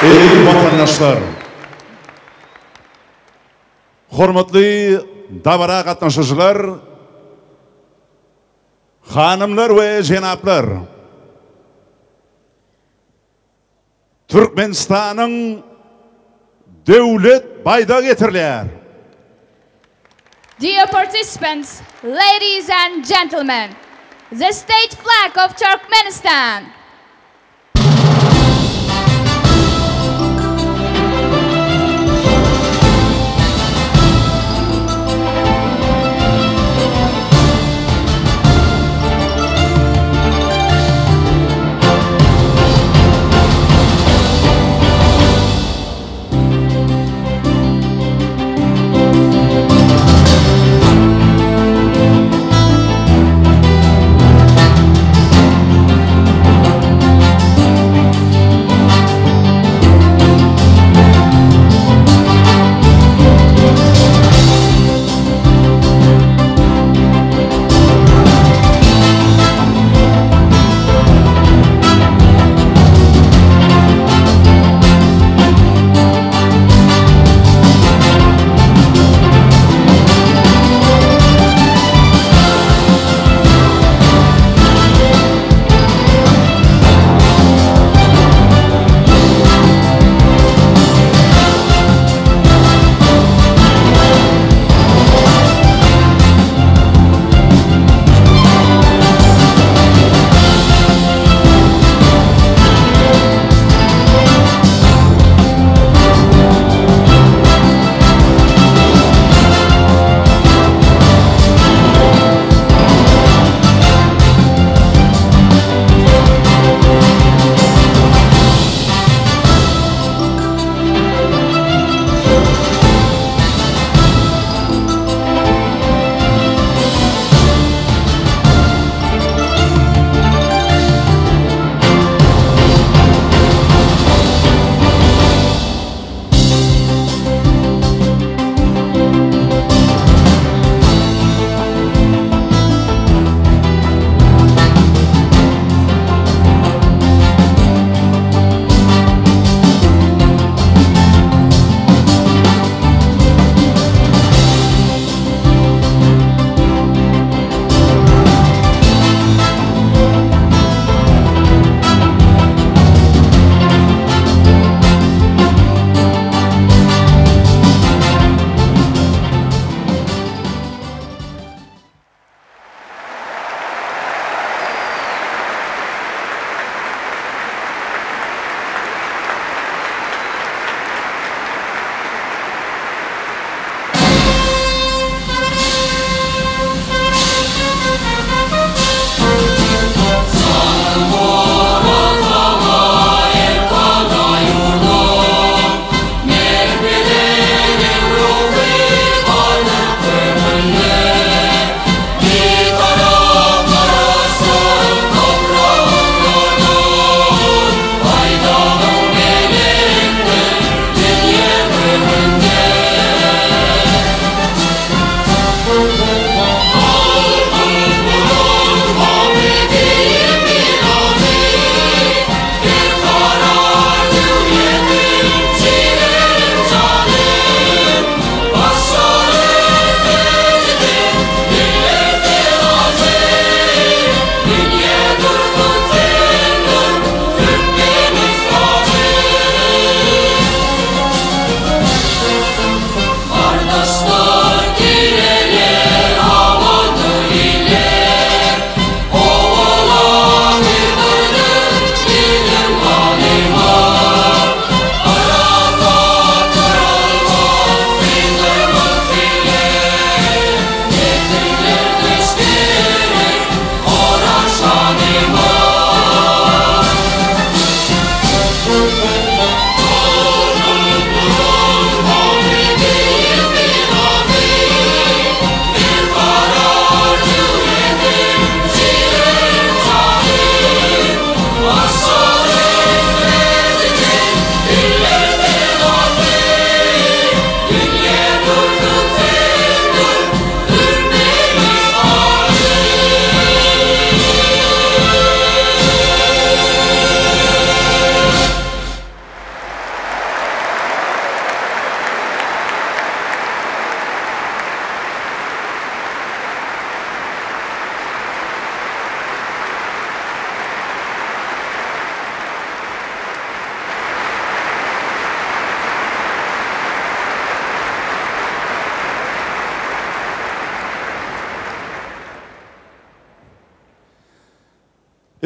Ey vatandaşlar, hormatly davara katnaşıcılar, hanımlar ve jenaplar, Türkmenistan'ın devlet baydağı getirler. Dear participants, ladies and gentlemen, the state flag of Turkmenistan.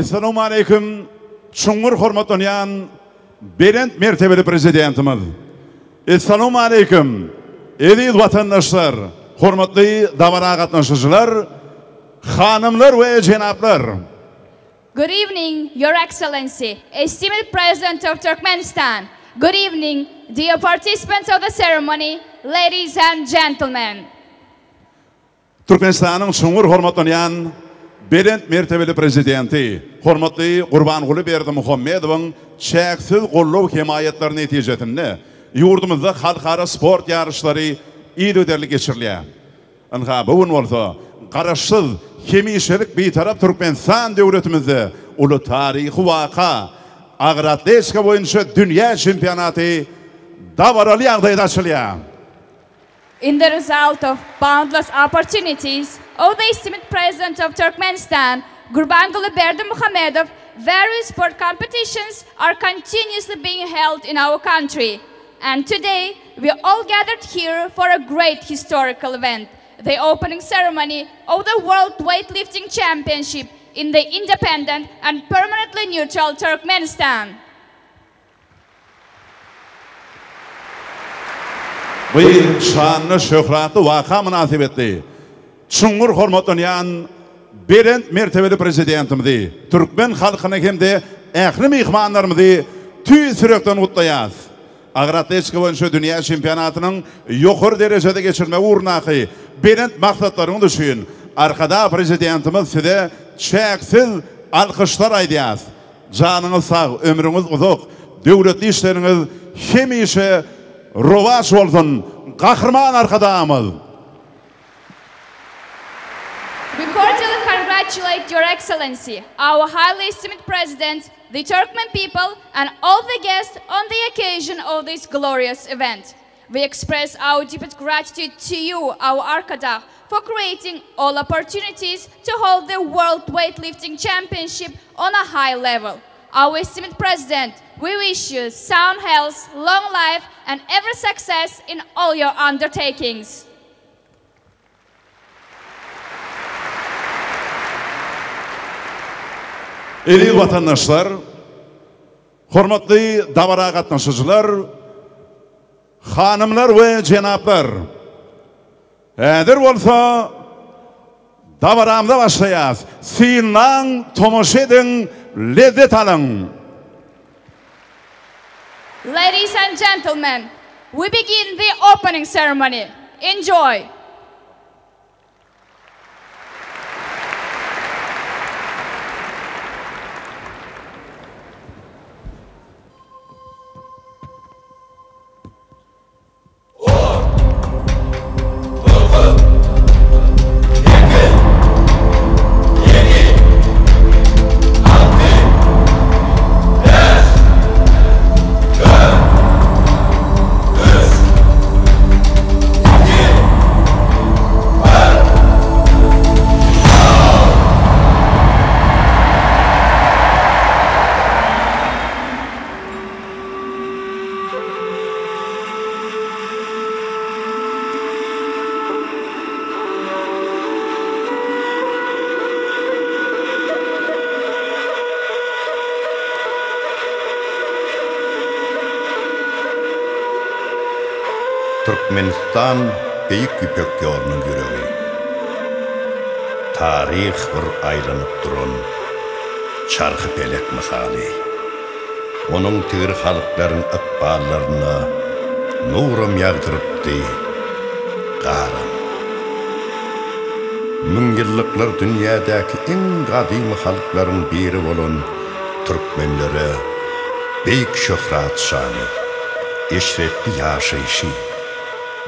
Assalamu alaikum. Şungur hormatlanan Berent mertebeli prezidentimiz. Assalamu alaikum. Aziz vatandaşlar, hormatly davara gatnaşyjylar, hanımlar ve jenaplar. Good evening, Your Excellency, esteemed President of Turkmenistan. Good evening, dear participants of the ceremony, ladies and gentlemen. Turkmenistan'ın şungur hormatlanan Berent mertebeli prezidenti, hormatly Gurbanguly Berdimuhammedowyň çäksiz gollaw himayetleri netijetinde yurdumuzda halkara sport yarışları iyi öderli geçirilýär. Anha bu bolsa garaşsyz hemişelik bir taraf Turkmenistan döwletimizde uly tarihi waka agratleska boýunça dünya çempionaty dabaraly ýagdaýda açylýar. In the result of boundless opportunities of the esteemed President of Turkmenistan, Gurbanguly Berdimuhamedov, various sport competitions are continuously being held in our country. And today, we are all gathered here for a great historical event, the opening ceremony of the World Weightlifting Championship in the independent and permanently neutral Turkmenistan. Bu şanlı şöhratly waka münasibetli şungur hormatlanan Berent mertebeli prezidentimizi, Türkmen halkyny hemde ähli mihmanlarymyzy tüý sürekden gutlaýas. Agratleska boýunça dünya çempionatynyň ýokary derejede geçirme urnaky Berent maksatlaryny düşün. Arkada prezidentimiz size çäksiz alkışlar aýdýas. Janyňyz sag, ömrüňiz uzak, döwletli işleriňiz hemişe rovaç bolsun. Gahrman arkadamyz. We cordially congratulate Your Excellency, our highly esteemed President, the Turkmen people, and all the guests on the occasion of this glorious event. We express our deepest gratitude to you, our Arkada, for creating all opportunities to hold the World Weightlifting Championship on a high level. Our esteemed President, we wish you sound health, long life, and every success in all your undertakings. Aziz vatandaşlar, hormatly dabara gatnaşyjylar, hanımlar we jenaplar. Häzir bolsa dabaramda başlaýas. Synaň tomoşa ediň, lezzet alyň. Ladies and gentlemen, we begin the opening ceremony. Enjoy. Turkmenistan Büyük İpek yolunun yüreği. Tarih bir aylanyp duran çarkı pelek misali. Onun tigir halkların ıkballarına nurum yağdırıptı garam. Mün yıllıklar dünyadaki en kadim halkların biri olan Turkmenlere büyük şöhret şanı, eşretli yaşayışı,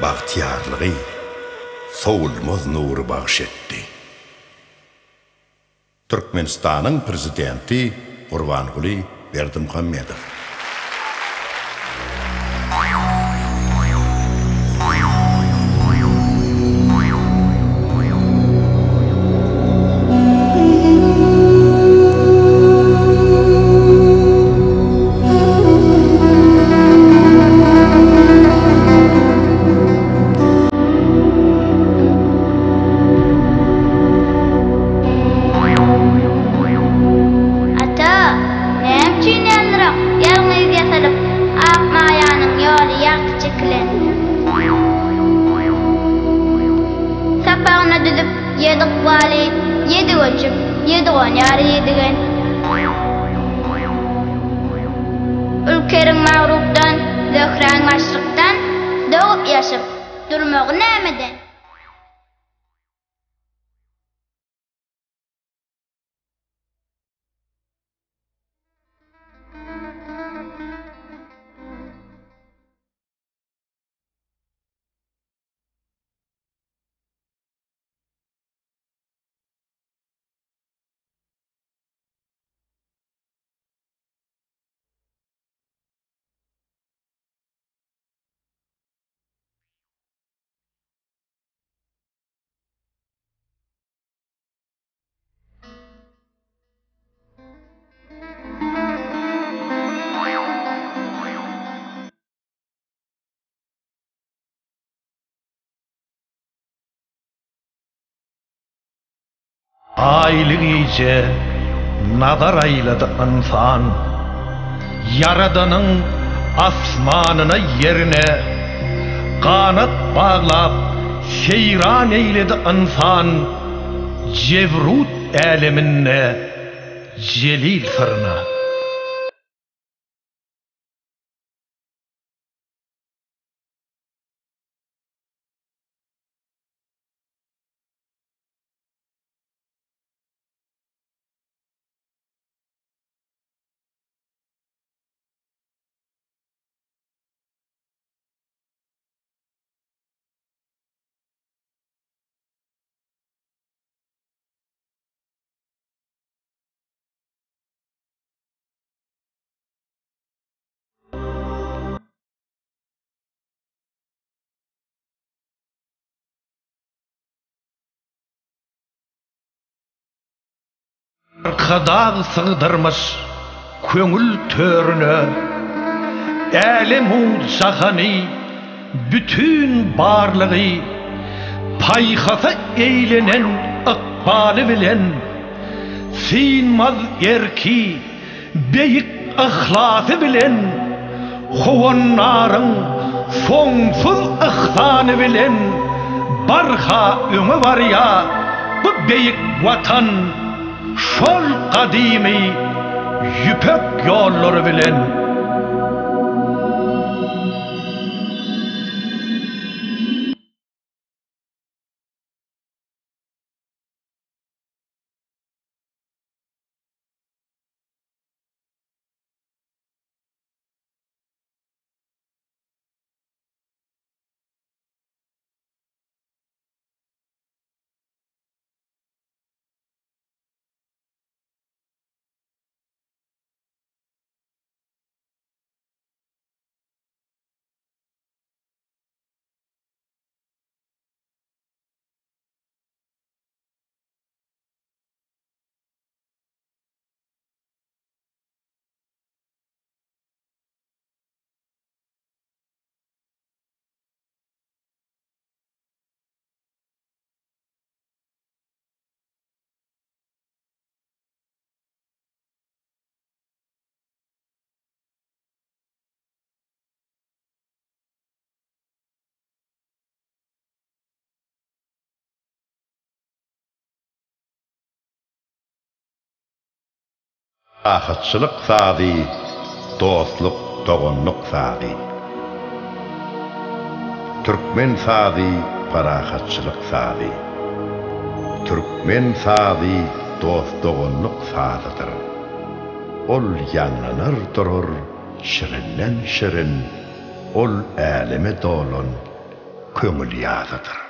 bahtiyarlığı, soğulmaz nuru bahşetti. Turkmenistan'ın prezidenti Gurbanguly Berdimuhamedov. yedi kvali, yedi göçüp, yedi gonyar yedigen. Ülkerin mağruptan, zöhran maşrıktan, doğup yaşıp, durmağı nämeden? Aylık iyice nazar ayladı insan, Yaradanın asmanına yerine kanat bağlap seyran eyledi insan, Cevrut alemine, celil sırrına. Arkada sığdırmış köngül törüne, Älem-u jahany, bütün barlygy, payhasa eýlenen ykbaly bilen, sinmaz erki, beýik ihlasy bilen, howanlaryň soňsuz ihsany bilen, barha öňe barýa, bu beýik watan, şol kadimi yüpek yolları bilen. Ahatçılık sadi, dostluk, dogonluk sadi. Turkmen sadi, parahatçılık sadi. Turkmen sadi, dost dogonluk sadıdır. Ol yanlanır durur, şirinden şirin, ol aleme dolun, köngül yazıdır.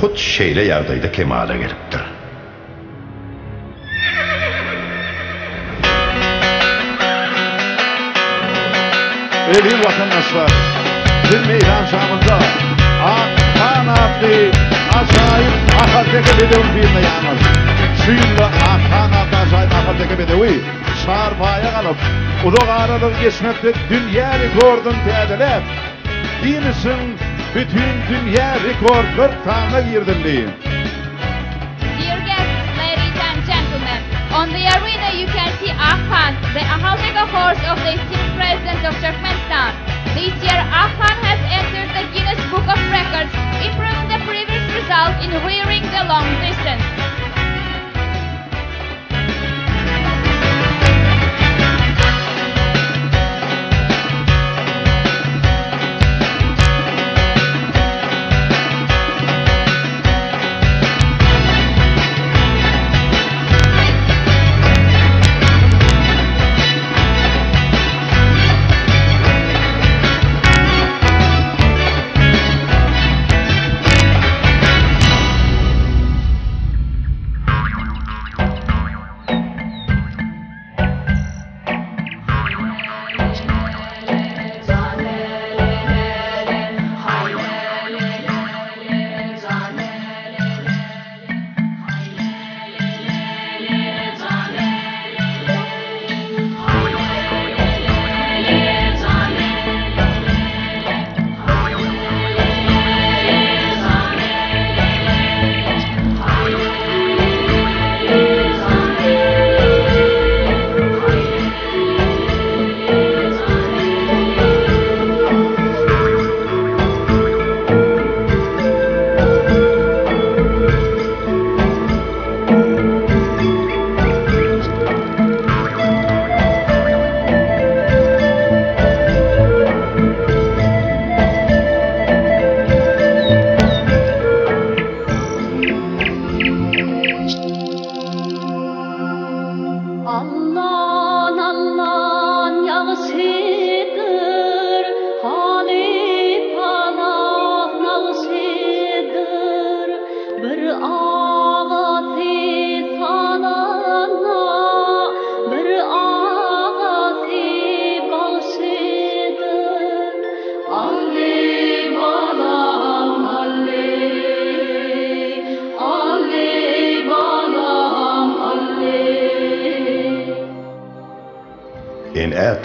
hut şeyle yağdayda kemale gelipdir. Elim vatandaşlar, bir meydan şamında kanatlı, acayip akadeki bedevi birine yalnız. Suyunda kanatlı acayip akadeki bedevi şarpaya kalıp, uluk aralık geçmekte dünya rekordun tedelep. Dimisin bütün dünya rekordur tane girdinliği. Dear guests, ladies and gentlemen, on the arena you can see Akhan, the Ahaldega horse of the esteemed president of Turkmenistan. This year, Akhan has entered the Guinness Book of Records, improving the previous result in rearing the long distance.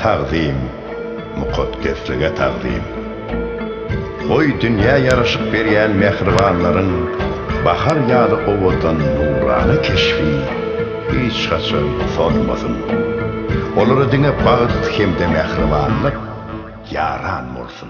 Taqdim, muqaddeslige taqdim. Oy dünya yarışıp berýän mehribanlaryň bahar ýaly owadan nurany keşfi hiç gaçan solmasyn. Olara diňe bagyt hemde mehribanlyk yaran bolsun.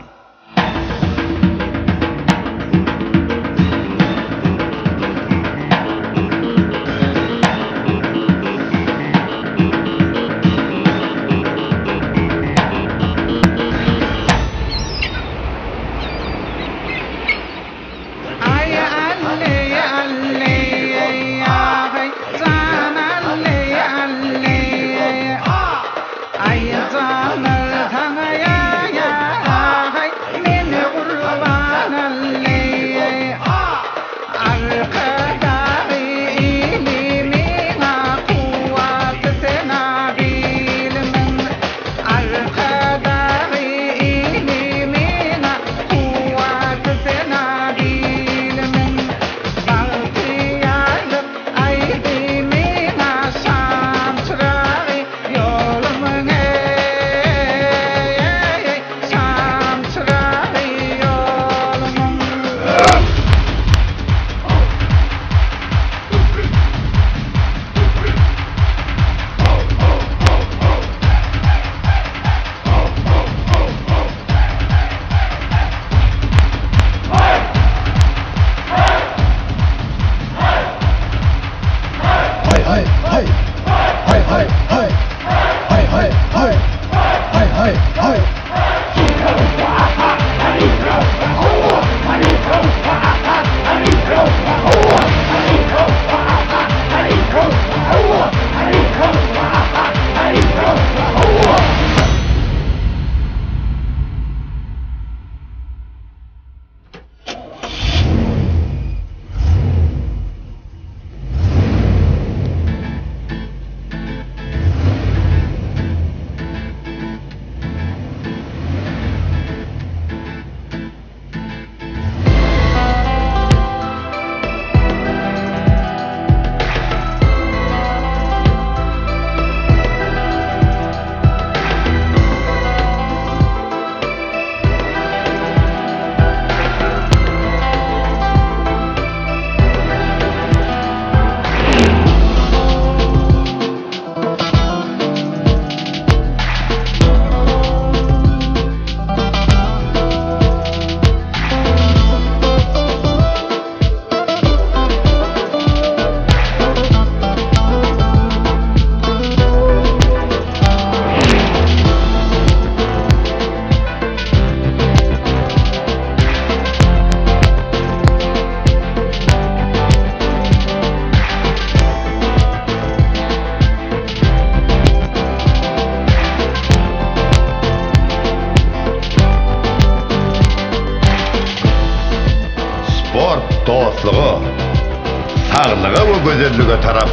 özlüge tarap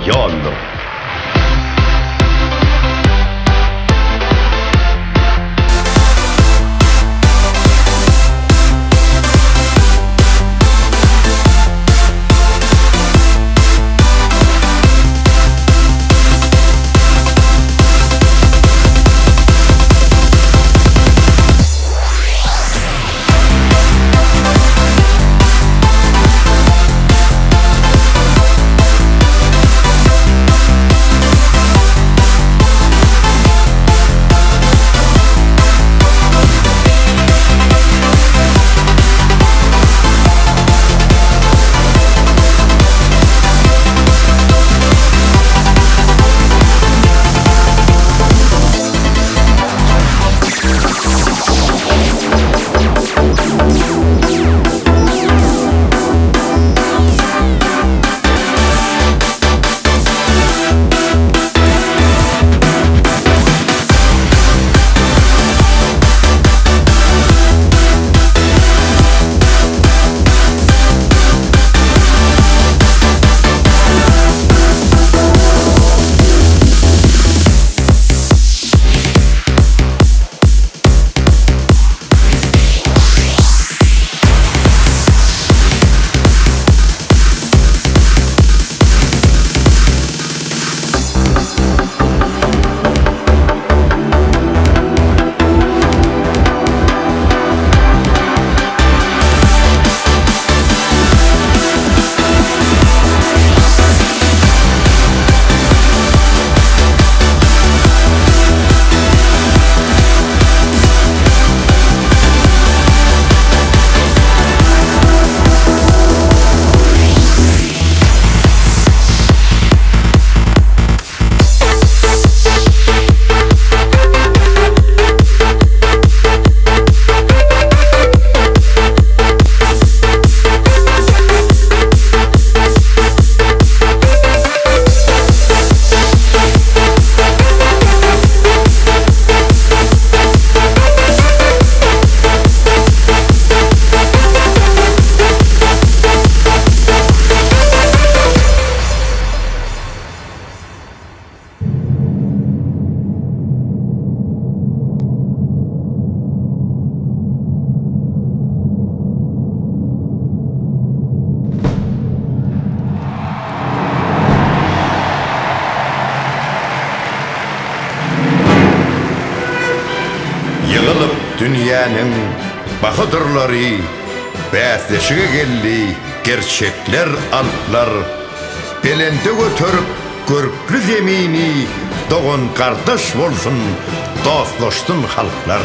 yoldur. Dünyanın bahadırları bäsleşige geldi, gerçekler alplar belende götürüp görüklü zemini doğun kardeş bolsun, dostlaşsın halklar.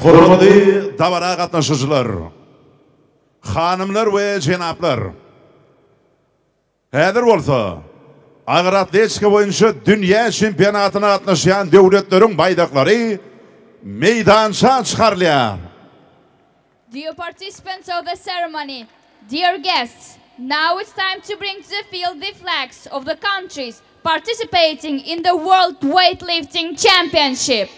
Hurmatly davara gatnaşyjylar, hanymlar we jenaplar. Häzir bolsa, Ağır atletika boyunca dünya şempionatyna gatnaşýan döwletleriň baydaklary meydança çykarylýar. Dear participants of the ceremony, dear guests, now it's time to bring to the field the flags of the countries participating in the World Weightlifting Championship.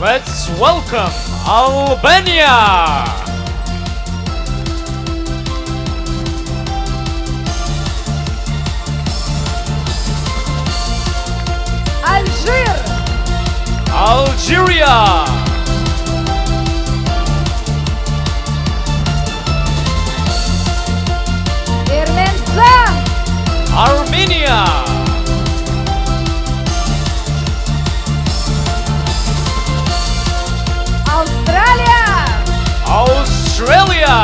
Let's welcome Albania! Algeria! Armenia! Australia!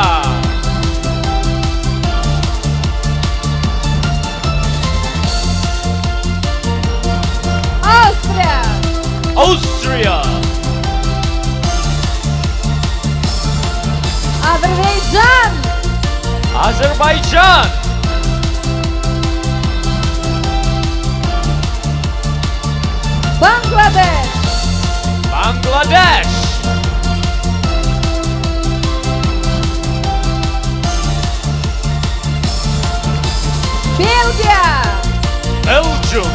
Austria! Azerbaijan! Bangladesh! Belgium!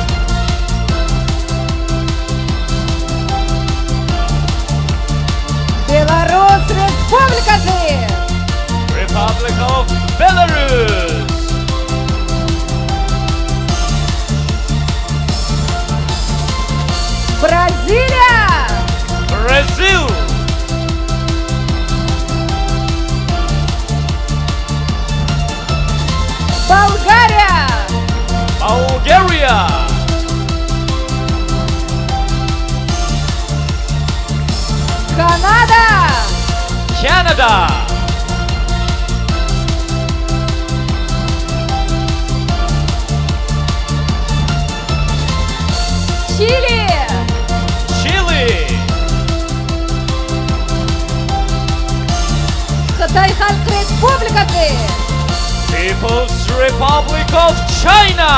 Republic of Belarus! Brazil! Bulgaria! Canada! Chile! People's Republic of China!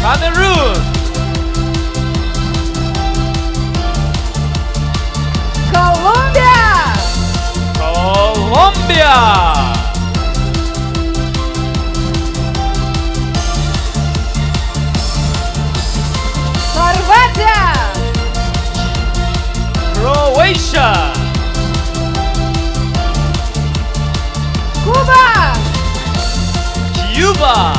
Cameroon! Colombia! Croatia! Cuba!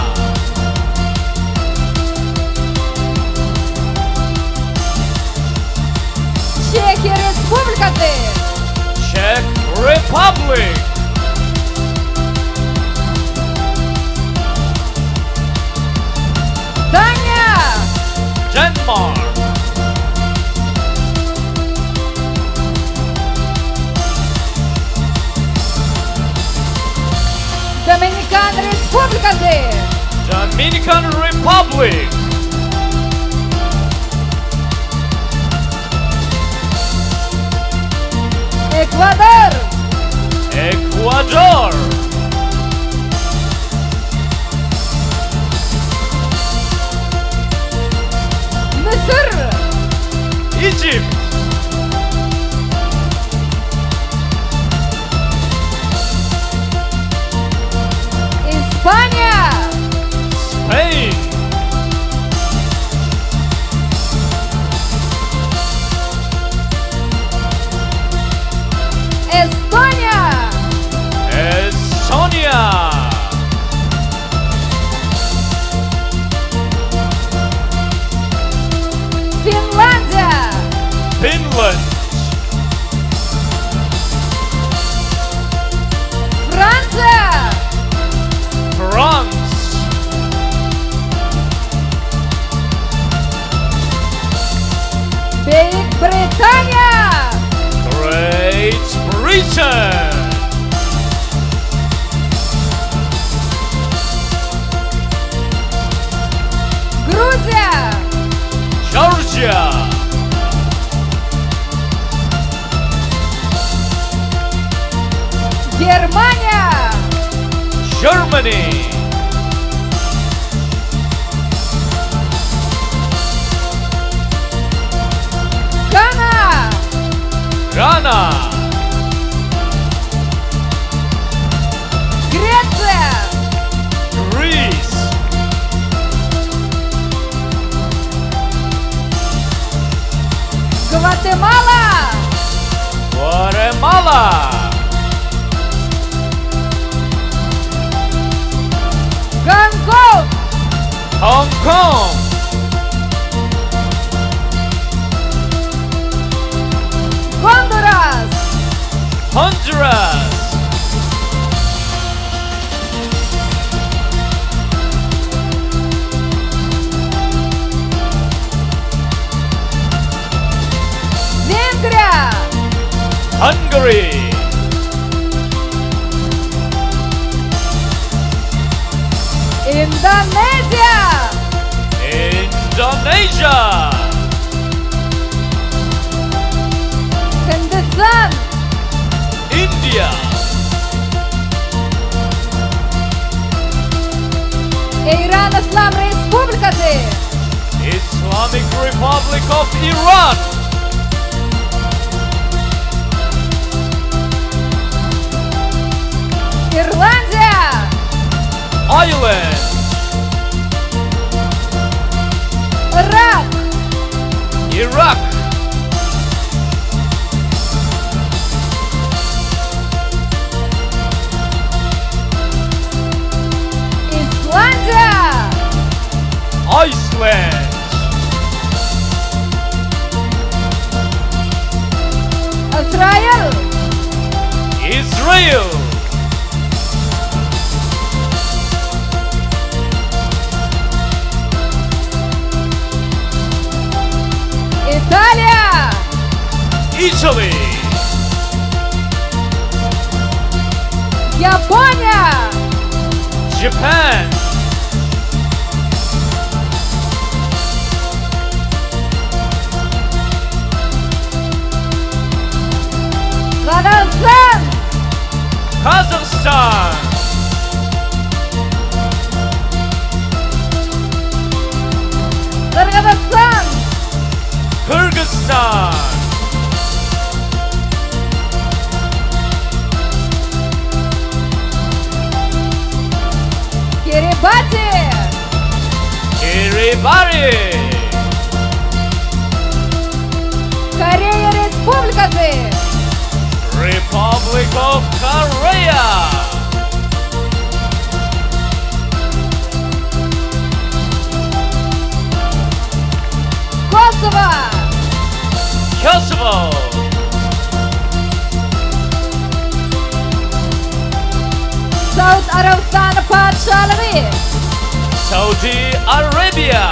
Czech Republic! Denmark! Dominican Republic! Ecuador! Egypt! Spain! Estonia! Germany. Ghana. Ghana. Греция. Greece. Гватемала. Guatemala. Гонконг. Hong Kong. Гондурас. Honduras. Венгрия. Hungary. Индонезия. Indonesia. Hindistan. India. İran İslam Respublikası. Islamic Republic of Iran. Ирландия. Ireland. Ирак. Iraq. Исландия. Iceland. Израиль. Israel. Италия. Italy. Япония. Japan. Казахстан. Kazakhstan. Кыргызстан. Kyrgyzstan. Кирибати. Kiribati. Корея Республикасы. Republic of Korea. Kosovo. Kosovo. Suud Arabistan Padşahlığı. Saudi Arabia.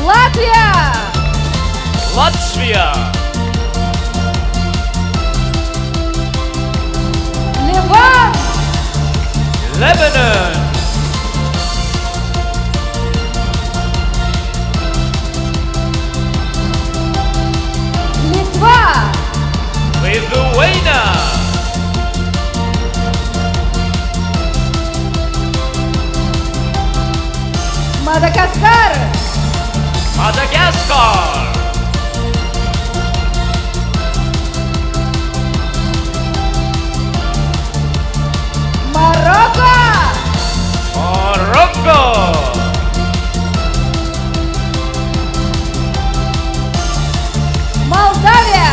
Латвия. Latvia. Ливан. Lebanon. Литва. Lithuania. Мадагаскар. Madagascar. Марокко. Morocco. Молдавия.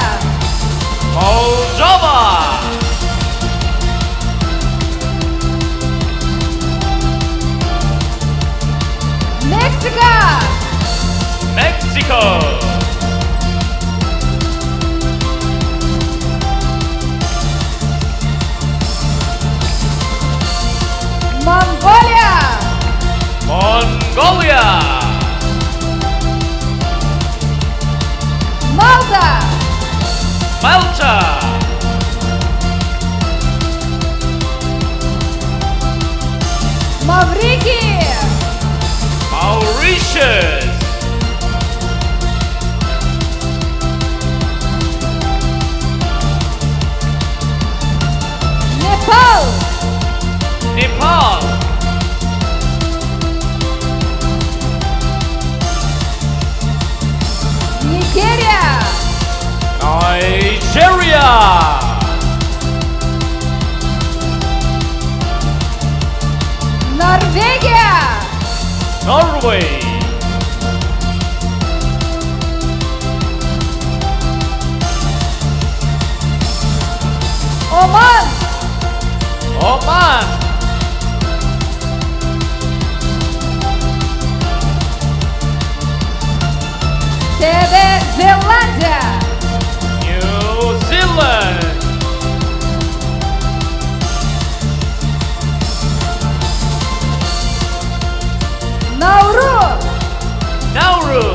Moldova. Мексика. Mexico. Монголия. Mongolia. Малта. Malta. Маврикий. Mauritius. Nigeria. Norvegia. Norway. Oman. Oman. Zelândia. New Zealand. Nauru. Nauru.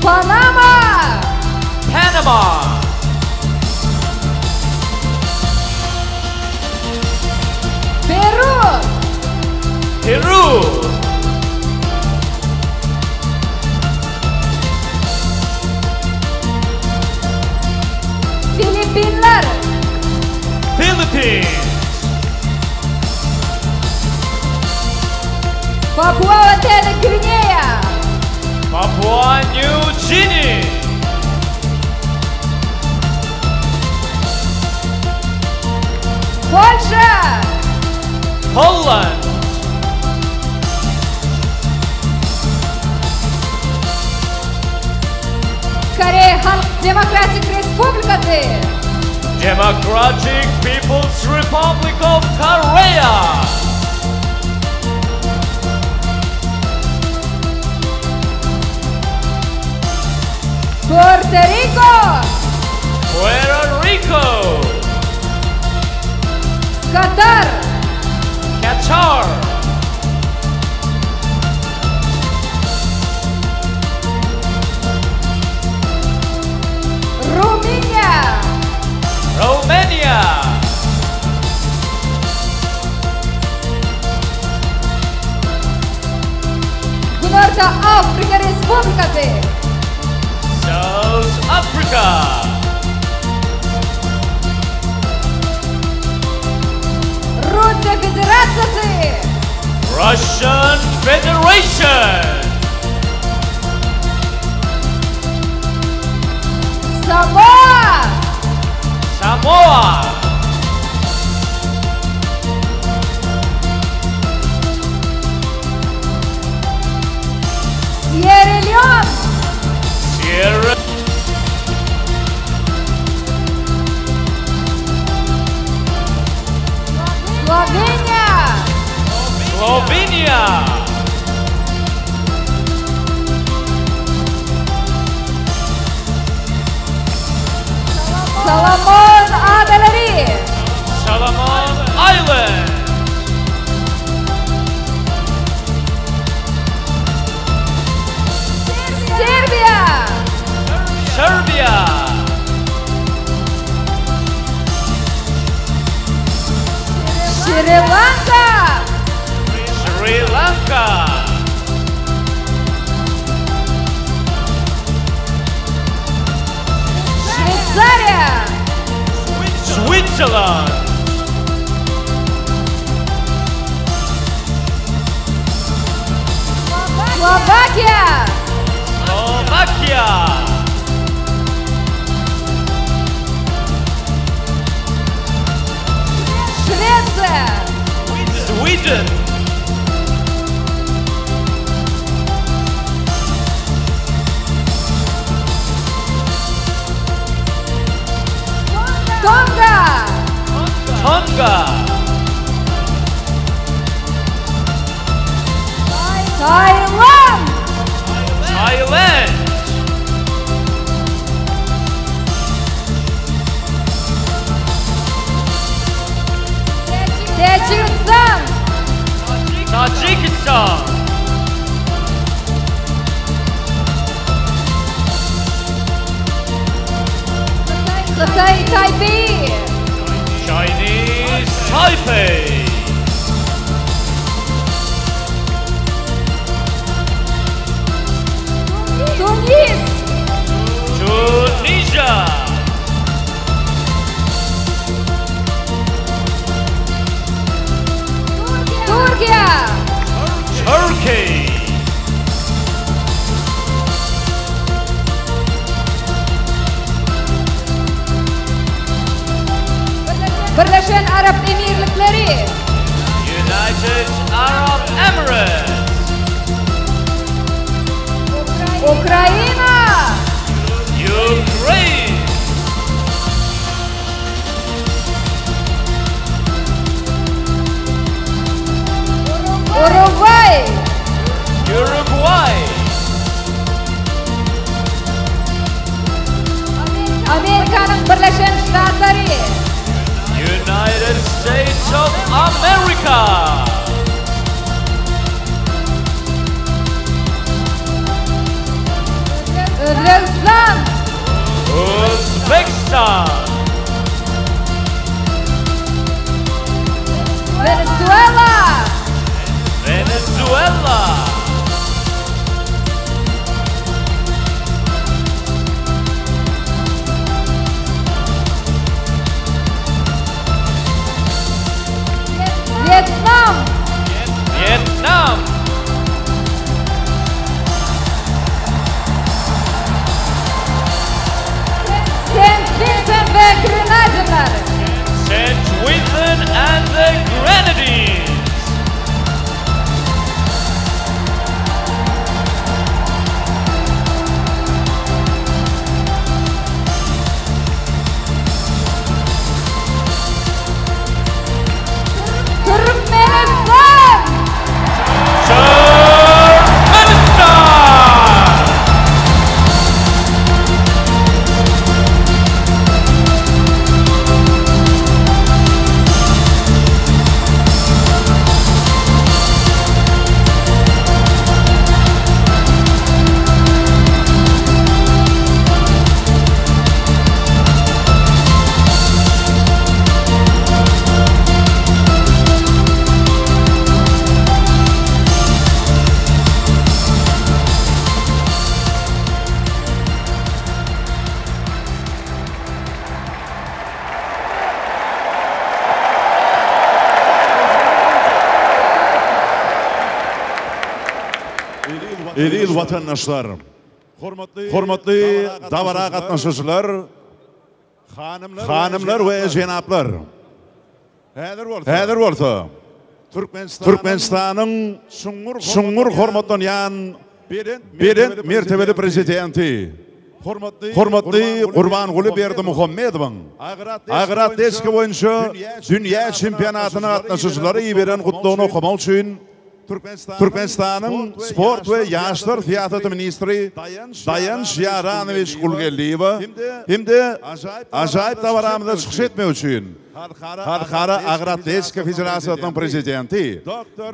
Panama. Panama. Peru. Peru. Filipinler. Philippines. Papua Guinea. Papua New Guinea. Польша. Poland. Корея Халк Демократик Республикасы. Democratic People's Republic of Korea. Puerto Rico. Puerto Rico. Катар. Qatar. Румыния. Romania. Güneydoğu Afrika Республикасы. South Africa. Rusya Federasyası. Russian Federation. Samoa. Samoa. Sierra Leone. Sierra Словения. Slovenia. Solomon Adaları. Solomon Island. Сербия. Serbia. Шри-Ланка. Sri Lanka. Швейцария. Switzerland. Словакия. Slovakia. Швеция. Sweden. Тонга. Tonga. Таиланд. Thailand. Таджикистан. Tajikistan. Кытай Тайпей. Chinese Taipei. Тунис. Tunisia. Турция. Birleşen Arap Emirlikleri, United Arab Emirates, Ukrayna, Ukraine, Uruguay, Uruguay, Amerika'nın Birleşen Ştatları, United States of America, Kırgızistan, Uzbekistan, Venezuela, Venezuela, Vietnam, Vietnam, Saint Vincent ve Grenadinler, St. Vincent and the Grenadines, Turkmenistan, Turkmenistan, Eliz vatandaşlar, hormatly davara gatnaşyjylar, hanımlar we jenaplar. Häzir bolsa Türkmenistanyň şuňur hormatlanýan birinçi mertebeli prezidenti, hormatly Gurbanguly Berdimuhammedowyň agratletika boýunça dünýä çempionatyna gatnaşyjylary ýiberen gutlugyny okumak üçin Türkmenistanyň sport we ýaşlar teatry ministri Dayanç Yaranoviç Gulgelliýewa hemde ajaýyp dawaramyzda çykyş etmek üçin Halkara Agratletika Federasiýasynyň prezidenti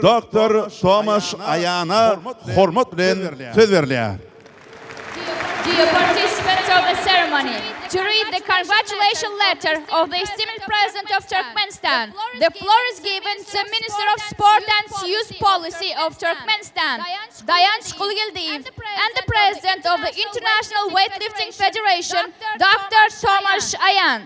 Dr. Tomasz Ayana hormat bilen söz berilýär. Dear participants of the ceremony, to read the congratulation letter of the esteemed President of Turkmenistan, the floor is given to Minister of Sport and Youth Policy of Turkmenistan, Dayanç Gulgelliyev, and the President of the International Weightlifting Federation, Dr. Tomasz Ayan.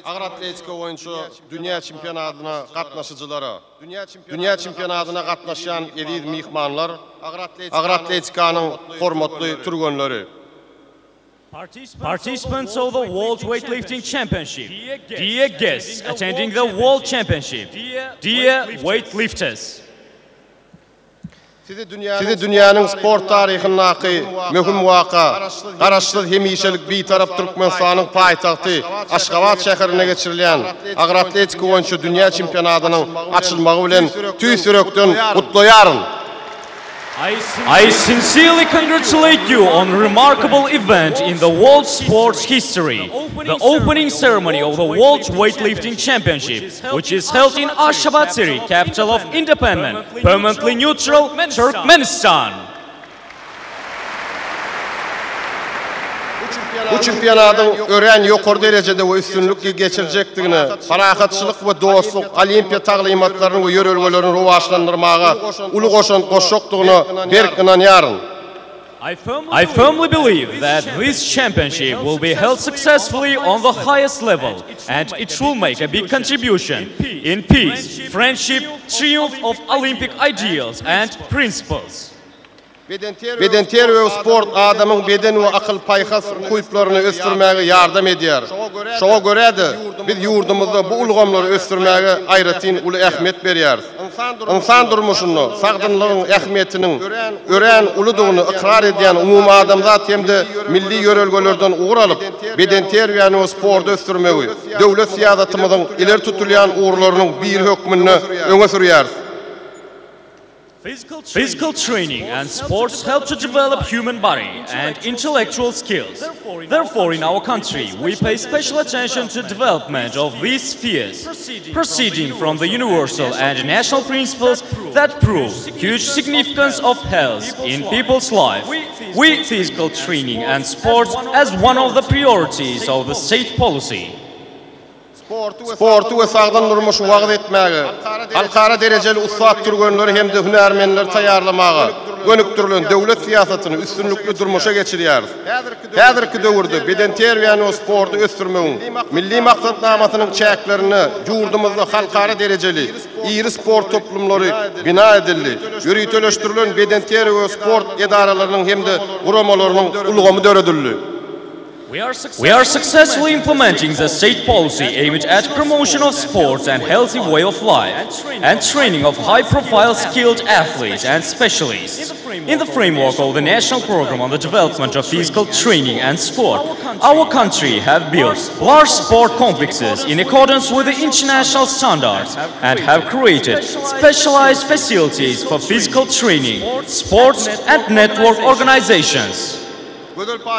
Agratletika boýunça dünya çempionatyna gatnaşyjylary, dünya çempionatyna gatnaşan eliz mihmanlar, agratletikanyň hormatly turgenleri. Participants of the World Weightlifting Championship, dear guests attending the World Championship, dear weightlifters. Sizi dünyanın sport tarihindeki mühim vaka, garaşlı hemişelik bir taraf Türkmenistan'ın payitahtı Ashgabat şehrine geçirilen agratletika boýunça dünya çempionatynyň açylmagy bilen tüýsürekden gutlaýaryn. I sincerely congratulate you on a remarkable event in the world sports history, the opening ceremony of the World Weightlifting Championship, which is held in Ashgabat city, capital of independent, permanently neutral Turkmenistan. Bu çempionatyň ören ýokary derejede we üstünlükle geçirecekdigine, parahatçylyk we dostluk, olimpiya taglymatlaryny we ýörelgelerini rowaşlandyrmaga uly goşan goşokdygyny berk inanýaryn. I firmly believe that this championship will be held successfully on the highest level, and it will make a big contribution in peace, friendship, triumph of Olympic ideals and principles. Bedenter ve sport adamın beden ve akıl paykas kuyuplarını östürmeye yardım ediyor. Şoğa göre de biz yurdumuzda bu ulgamları östürmeye ayratin ulu ehmet veriyoruz. İnsan durmuşunu, sağdınlığın ehmetinin ören uluduğunu ikrar ediyen umum adamzat hem de milli yörelgelerden uğur alıp bedenter ve sportu östürmeyi, devlet siyasetimizin ileri tutulayan uğurlarının bir hükmünü öne sürüyoruz. Physical training and sports help to develop human body and intellectual skills. Therefore, in our country, we pay special attention to development of these spheres, proceeding from the universal and national principles that prove huge significance of health in people's life. We physical training and sports as one of the priorities of the state policy. Sportu ve sağdan durmuşu vaqt etmege, halkara dereceli ustad turgenleri hem de hünermenler tayarlamaga, önüktürülen devlet siyasetini üstünlüklü durmuşa geçiriyoruz. Häzirki döwürde bedenter we sportu östürmegiň milli maksatnamasının çäklerini yurdumuzda halkara dereceli iri sport toplumlary bina edildi. Ýürüteleşdirilen bedenter we sport edaralarynyň hem de guramalarynyň ulgamy döredildi. We are successfully implementing the state policy aimed at promotion of sports and healthy way of life and training of high-profile skilled athletes and specialists. In the framework of the national program on the development of physical training and sport, our country have built large sport complexes in accordance with the international standards and have created specialized facilities for physical training, sports and network organizations.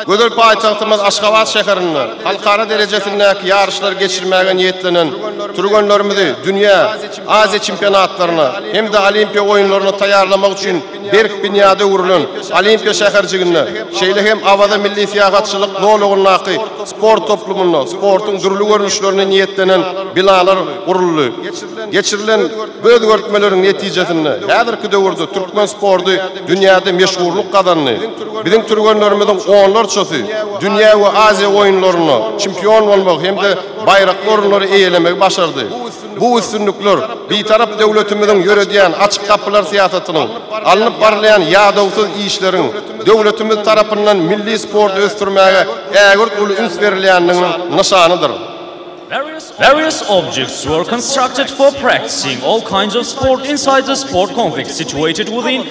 Gödel paýtagtymyz Ashgabat şäherinde halkara derejesindäki ýarışlar geçirmäge niýetlenen turgenlerimizi dünya, Aziya çempionatlaryna hem de Olimpiya oýunlaryna taýarlamak üçin berk binýada urulan Olimpiya şäherçiginde şeýle hem awada milli siýahatçylyk nolugyny sport toplumyny, sportuň durly görnüşlerini niýetlenen binalar guruldy. Geçirilen özgörtmeleriň netijesinde häzirki döwürde türkmen sportu dünýäde meşhurluk kazandy. Biziň turgenlerimizin onlarçası dünya ve Aziya oyunlarına çempion olmak hem de bayraklarını eýelemek başardı. Bu üstünlükler bir taraf devletimizin yürüdüyen açık kapılar siyasetinin alınıp barlayan yağdavsız işlerin devletimiz tarafından milli sport östürmeye ägert ulu üns verileninin nişanıdır. Various objects were constructed for practicing all kinds of sport inside the sport complex situated within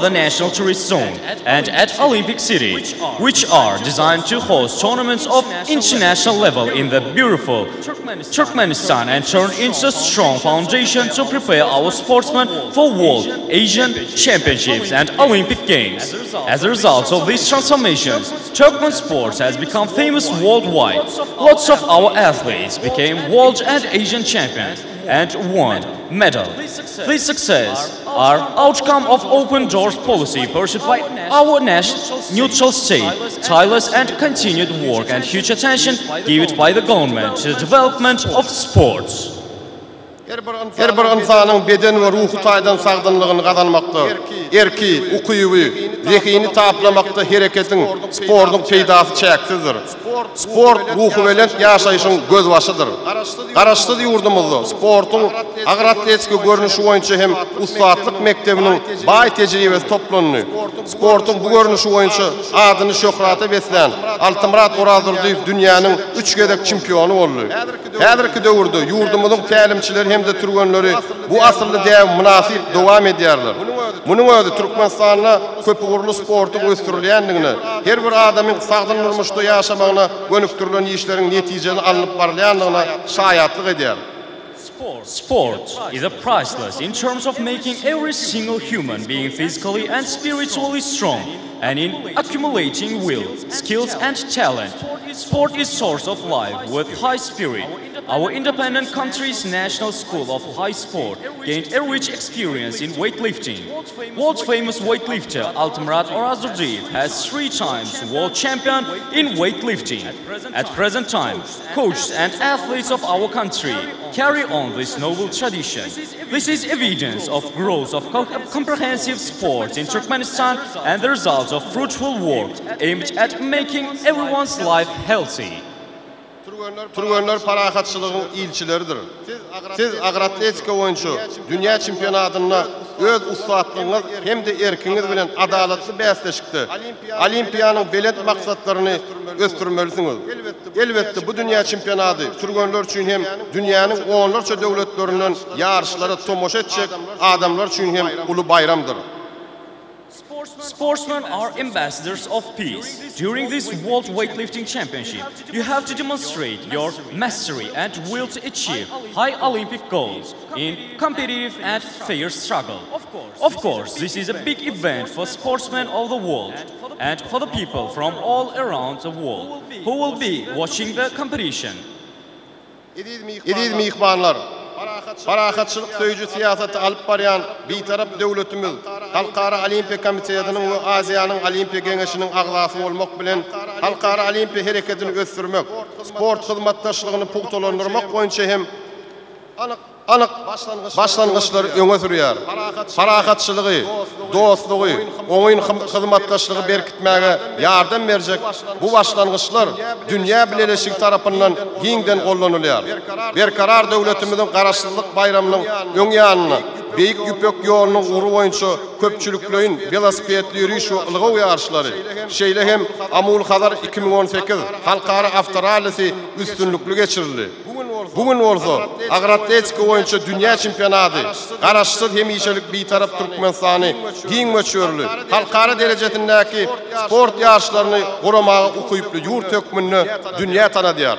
the national tourist zone and at Olympic City, which are designed to host tournaments of international level in the beautiful Turkmenistan and turn into a strong foundation to prepare our sportsmen for World, Asian Championships and Olympic Games. As a result of these transformations, Turkmen sports has become famous worldwide. Lots of our athletes became world and Asian champions and won medal. This success are outcome of open doors policy pursued by our national neutral state, tireless and continued work and huge attention given by the government to the development of sports. Her bir insanyň beden we ruhy taýdan sagdynlygyny gazanmakda, erki, ukyby, zehini taplamakda hereketiň, sportuň peýdasy çäksizdir. Sport ruhy bilen ýaşaýyşyň göz başydyr. Garaşdy ýurdumyzda sportuň agratletski görnüşi boýunça hem ustadlyk mektebiniň baý tejribesi toplandy. Sportuň bu görnüşi boýunça adyny şöhrata beslen Altymrat Orazurdiýew dünýäniň 3 gezek çempionu boldy. Häzirki döwürde ýurdumyzyň tälimçileri hem de turgenleri bu asylly däw münasip dowam edýärler. Munyň özü Türkmenistanyna köp gurulu sportu östürilýändigini, her bir adamyň sagdyn durmuşda ýaşamagyna gönüktirilen işleriň netijelerini alınıp barýandygyna şaýatlyk edýär. Sport is priceless in terms of making every single human being physically and spiritually strong and in accumulating will, skills and talent. Sport is source of life with high spirit. Our independent country's National School of High Sport gained a rich experience in weightlifting. World famous weightlifter Altymrat Orazurdiýew has 3 times world champion in weightlifting. At present time, coaches and athletes of our country carry on this noble tradition. This is evidence of growth of comprehensive sports in Turkmenistan and the result of fruitful work aimed at making everyone's life healthy. Turgenler parahatçylygyň ilçileridir. Siz agratletika boýunça dünya çempionatyna öz ustatlığınız hem de erkiniz bilen adalatlı bäsleşikde Olimpiyanın belent maksatlaryny östürmelisiniz. Elbetde bu dünya çempionaty turgenler üçin hem dünýäniň onlarça döwletlerinden ýarşlara tomoşa etjek adamlar üçin hem uly bayramdyr. Sportsmen are ambassadors of peace. During this World Weightlifting Championship, you have to demonstrate your mastery and will to achieve high Olympic goals in competitive and fair struggle. Of course, this is a big event for sportsmen of the world and for the people from all around the world who will be watching the competition. Ediz mihmanlar, parahatçılık söýüjü siýasaty alyp barýan bitarap döwletimiz Halkara Olimpiya Komitetynyň we Aziýanyň Olimpiya Geňeşiniň agzasy bolmak bilen halkara olimpiya hereketini östürmek, sport hyzmatdaşlygyny pugtalandyrmak boýunça hem anyk başlangyçlar öňe sürýär. Parahatçylygy, dostlugy, oňyn hyzmatdaşlygy berkitmäge ýardam berjek bu başlangyçlar dünýä bileşigi tarapyndan giňden gollanylýar. Berkarar döwletimiziň garaşsyzlyk bayramynyň öň ýanyna beýik ýüpek ýolunyň ury boýunça köpçüliklerin velosipedli ýürüýüş we ylgyw ýarşlary, şeýle hem Amul Hadar 2018 halkara avtoralysy üstünlükli geçirildi. Bugün bolsa agratletika boýunça dünýä çempionaty garaşsyz hemişelik bitarap Türkmenistany giň möçörli halkara derejetindäki sport ýarşlaryny goramagy ukuyply ýurt hökmünde dünýä tanadýar.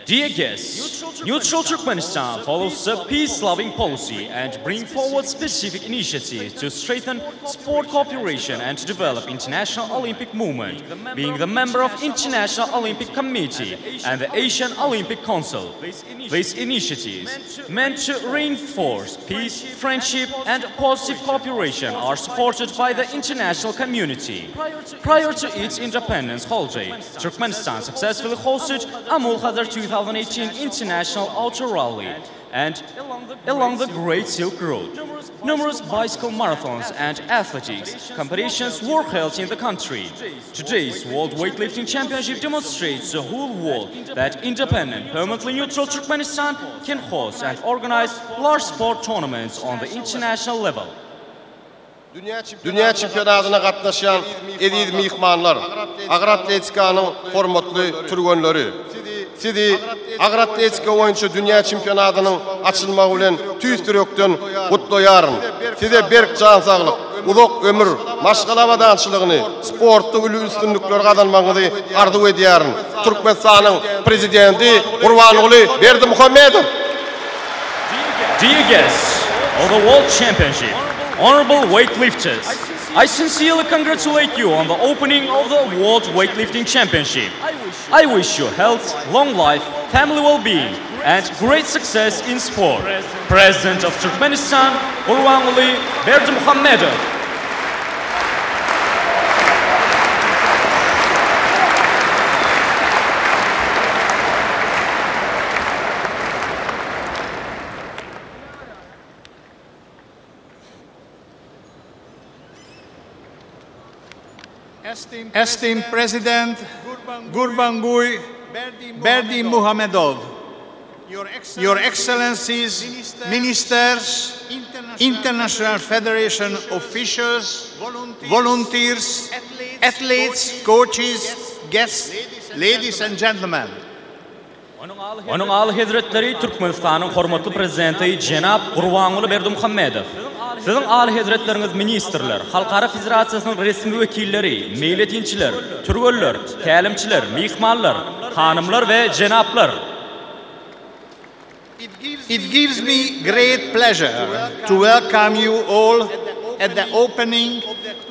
Dear guests, neutral Turkmenistan follows a peace-loving policy and bring forward specific initiatives to strengthen sport cooperation and develop international Olympic movement, being the member of International Olympic Committee and the Asian Olympic Council. These initiatives, meant to reinforce peace, friendship and positive cooperation, are supported by the international community. Prior to its independence holiday, Turkmenistan successfully hosted Amul Hadar 2018 International Ultra Rally and along the Great Silk Road. Numerous bicycle marathons and athletics competitions were held in the country. Today's World Weightlifting Championship demonstrates the whole world that independent, permanently neutral Turkmenistan can host and organize large sport tournaments on the international level. Dünya çempionatyna gatnaşan ediz mihmanlar, agratletikanyň hormatly turgenleri. Sizi agratletika boýunça dünýä çempionatynyň açylmagy bilen tüýstürekden gutlaýaryn. Size berk jan saglyk, uzak ömür, maşgalabadançylygyny, sportda uly üstünlikler gazanmagyňyzy arzu edýäryn. Turkmenistanyň prezidenti Gurbanuly Berdimuhammedow. Dear guests of the World Championship, honorable weightlifters, I sincerely congratulate you on the opening of the World Weightlifting Championship. I wish you health, long life, family well-being, and great success in sport. President of Turkmenistan, Gurbanuly Berdimuhammedow. Esteemed President Gurbanuly Berdimuhammedow, Your Excellencies, Ministers, International Federation officials, volunteers, athletes, coaches, guests, ladies and gentlemen. Onun aly hezretleri Türkmenistanyň hormatly prezidenti Jenap Gurbanuly Berdimuhammedow. Sizin aly hezretleriniz ministerler, halkara federatsiýasynyň resmi wekilleri, meýletinçiler, türgönler, tälimçiler, mihmanlar, hanymlar we jenaplar. It gives me great pleasure to welcome you all at the opening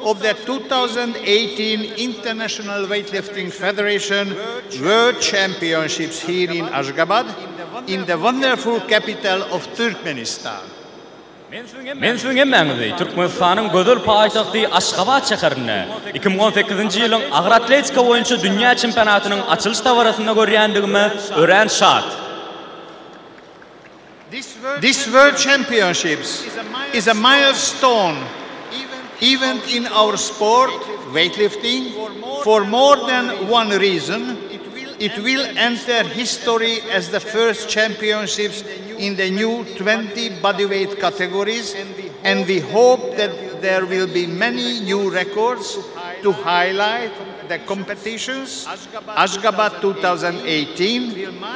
of the 2018 International Weightlifting Federation World Championships here in Ashgabat, in the wonderful capital of Turkmenistan. Men şuňa meňzi Türkmenistanyň gözel paýtagty Ashgabat şäherine 2018-nji ýylyň agyr atletika boýunça dünýä çempionatynyň açylyş tawarasynda görýändigime ören şat. This World Championships is a milestone event in our sport, weightlifting, for more than one reason. It will enter history as the first championships in the new 20 bodyweight categories, and we hope that there will be many new records to highlight the competitions. Ashgabat 2018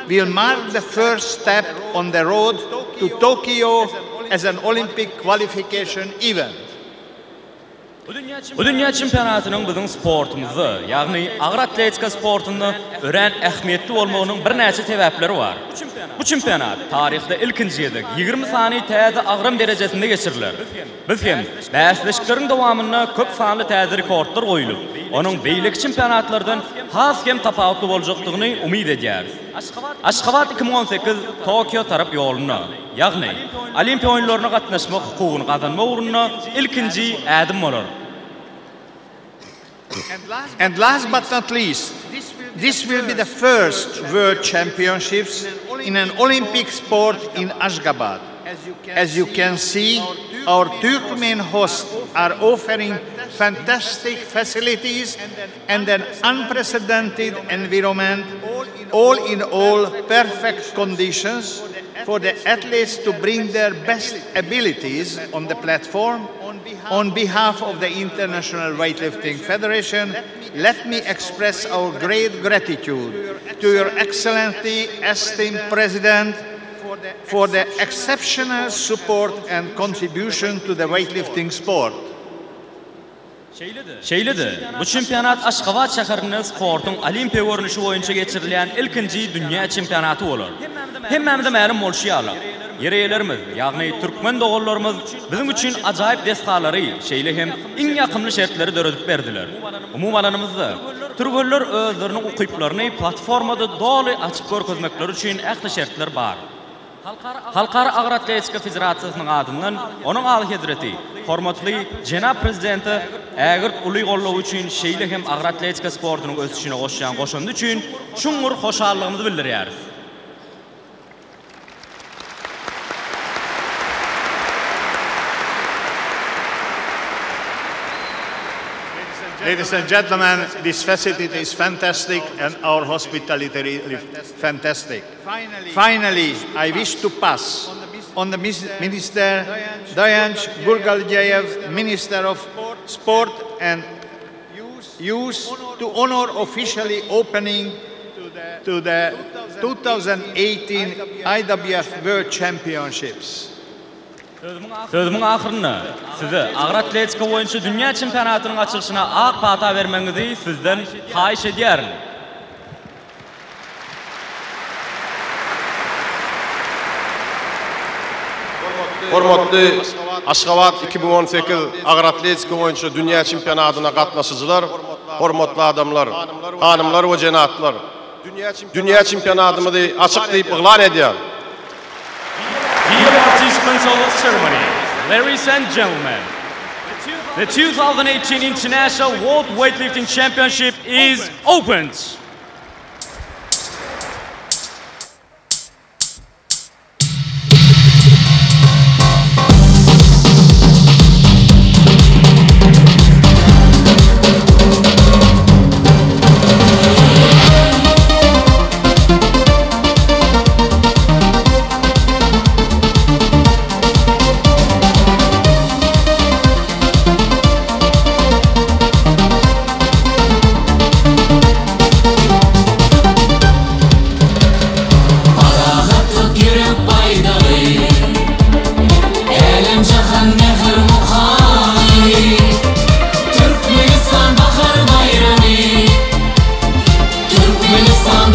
will mark the first step on the road to Tokyo as an Olympic qualification event. Bu dünya çempionatının bizim sportumuzu, yani ağır atletika sportunu ören ehmiyetli olmağının bir neçe sebepleri var. Bu çempionat tarihte ilkinciydik. 20 saniye təzə ağırım derecesinde geçirilir. Biz hem bəsleşiklerin devamında köp sanlı təzə rekordlar koyulup, onun beylik çempionatlardan has hem tapavutlu olacaqdığını umid ediyoruz. Ashgabat 2018 Tokyo taraf yolunu, yani Olimpiya oyunlarına katnaşma hukukunu kazanma uğruna ilkinci adım olur. And last but not least, this will be the first World Championships in an Olympic sport in Ashgabat. As you can see, our Turkmen hosts are offering fantastic facilities and an unprecedented environment, all in all perfect conditions for the athletes to bring their best abilities on the platform. On behalf of the International Weightlifting Federation, let me express our great gratitude to Your Excellency, esteemed President, for the exceptional support and contribution to the weightlifting sport. Bu çempionat Ashgabat şəhərinin sportun Olimpiya görünüşü boyunca geçirilen ilkinci dünya çempionatı olur. Hemmemizde məlum olşuyalım. Yereylerimiz, yani Türkmen doğullarımız bizim için acayip destaları, hem en yakınlı şartları dörüdüp verdiler. Umumalarımızda, Türkmenler özlerinin okuyuplarını platformada dolu açıp görkezmekleri için ehli şartlar var. Halkara Ağır Atletika Federasyasının adından onun ağır hizreti, hormatlı Cenab Prezidenti ağır ulu golluğu için hem Ağır Atletika sportunun ösüşüne koşandı için şungur hoşallığımızı bildiriyoruz. Ladies and gentlemen, this facility is fantastic and our hospitality is fantastic. Finally, I wish to pass on the Minister Dayanch Gurgaljayev, Minister of Sport and Youth, to honor officially opening to the 2018 IWF World Championships. Sözümün ahırını size ağır atletika oyuncu dünya çempionatının açılışına ağ pata vermenizi sizden hayyş edyarin. Hormatly Ashgabat 2018 ağır atletika oyuncu dünya çempionatına katnaşıcılar, hormatly adamlar, hanımlar ve cenatlar. Dünya çempionatımızı açıklayıp ilan ediyor. Dear participants of the ceremony, ladies and gentlemen, the 2018 International World Weightlifting Championship is opened. Turkmenistan